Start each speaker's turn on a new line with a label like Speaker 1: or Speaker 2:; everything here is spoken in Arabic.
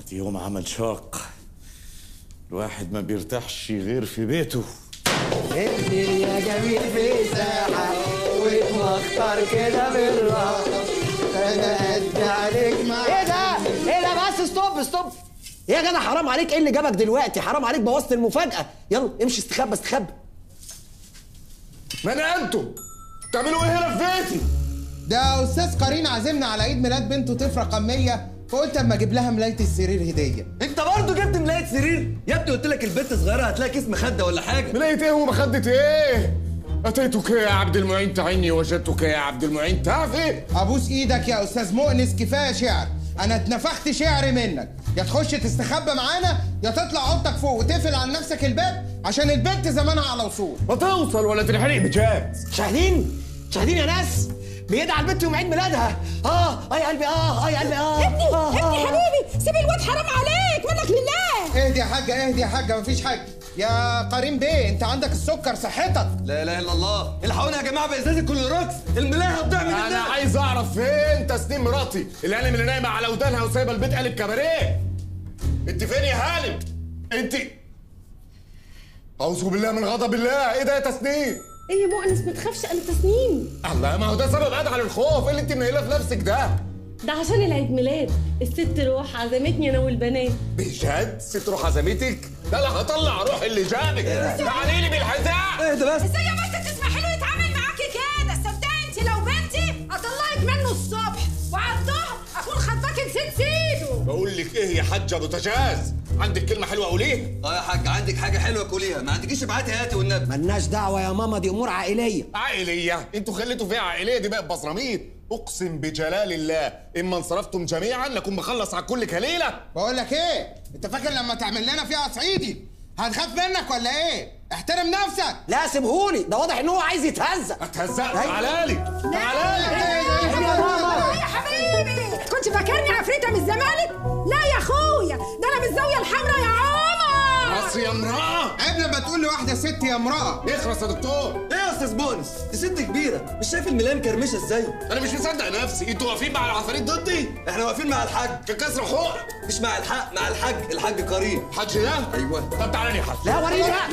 Speaker 1: بعد يوم عمل شاق الواحد ما بيرتاحش غير في بيته.
Speaker 2: انزل يا جميل في ساحة واتمخطر كده بالراحة، انا قد عليك ايه ده؟ ايه ده؟ بس ستوب ايه يا جدع، حرام عليك، ايه اللي جابك دلوقتي؟ حرام عليك، بوظت المفاجأة. يلا امشي استخبى.
Speaker 1: من انتوا؟ بتعملوا ايه هنا في بيتي؟
Speaker 3: ده استاذ قرين عازمنا على عيد ميلاد بنته طفل رقم 100، فقلت اما اجيب لها ملايه السرير هديه.
Speaker 4: انت برضه جبت ملايه سرير؟ يا ابني قلت لك البنت صغيره هتلاقي كيس مخده ولا حاجه.
Speaker 1: ملايه ايه ومخدة ايه؟ اتيتك يا عبد المعين تعني وجدتك يا عبد المعين تافه.
Speaker 3: ابوس ايدك يا استاذ مؤنس، كفايه شعر، انا اتنفخت شعر منك. يا تخش تستخبى معانا يا تطلع اوضتك فوق وتقفل على نفسك الباب عشان البنت زمانها على وصول.
Speaker 1: ما توصل ولا تنحرق بجد.
Speaker 2: شاهدين يا ناس، بيدعي على البنت يوم عيد ميلادها. يا قلبي يا قلبي
Speaker 5: ابني حبيبي، سيب الواد، حرام عليك، منك لله.
Speaker 3: اهدي يا حاجه مفيش حاجه. يا قرين بيه، انت عندك السكر صحتك.
Speaker 4: لا اله الا الله، الحقوني يا جماعه بازازه كلوروكس، الملايه هتضيع من
Speaker 1: انا عايز اعرف فين تسنيم مراتي اللي انا اللي نايمه على ودانها وسايبه البيت قالب كباريه. انت فين يا هانم؟ انت اعوذ بالله من غضب الله. ايه ده يا تسنيم؟
Speaker 5: ايه يا مؤنس، ما تخافش، انا تسنيم.
Speaker 1: الله، ما هو ده سبب ادعى للخوف. ايه اللي انت منيله في نفسك ده؟
Speaker 5: ده عشان العيد ميلاد، الست روح عزمتني انا والبنات.
Speaker 1: بجد؟ ست روح عزمتك؟ ده انا هطلع روح اللي جابك. تعالي لي بالحذاء.
Speaker 4: ايه ده بس؟
Speaker 5: ازاي يا بس تسمحي له يتعامل معاكي كده؟ صدقني انت لو بنتي اطلعك منه الصبح وعلى الظهر اكون خطباكي نسيت سيده.
Speaker 1: بقول لك ايه يا حاجه بوتاجاز، عندك كلمه حلوه قوليها؟
Speaker 4: يا حاج، عندك حاجه حلوه قوليها، ما عندكيش ابعتي هاتي والنبي.
Speaker 2: ملناش دعوه يا ماما، دي امور عائليه.
Speaker 1: عائليه؟ انتوا خليتوا فيها عائليه، دي بقت بصراميط. اقسم بجلال الله اما انصرفتم جميعا لكن مخلص على كل كليله.
Speaker 3: بقول لك ايه، انت فاكر لما تعمل لنا فيها صعيدي هنخاف منك ولا ايه؟ احترم نفسك.
Speaker 2: لا سيبهولي، ده واضح ان هو عايز يتهزق.
Speaker 1: اتهزق؟ تعالى لي.
Speaker 5: يا حبيبي، كنت فاكرني عفريته من الزمالك؟ لا يا اخويا، ده انا من الزاويه الحمراء يا عمر.
Speaker 1: مصر يا امراه.
Speaker 3: عيب لما تقول لواحده ست يا امراه.
Speaker 1: اخرس يا دكتور.
Speaker 4: ايه يا استاذ بونس؟ دي ست كبيره، مش شايف الملايه مكرمشه ازاي؟
Speaker 1: انا مش مصدق نفسي. انتوا واقفين مع العفاريت ضدي؟
Speaker 4: احنا واقفين مع الحاج
Speaker 1: في كسر حقوق.
Speaker 4: مش مع الحق، مع الحاج قرين.
Speaker 1: حاج ده؟
Speaker 4: ايوه.
Speaker 1: طب تعالى لي يا حاج.
Speaker 2: لا وريني بقى.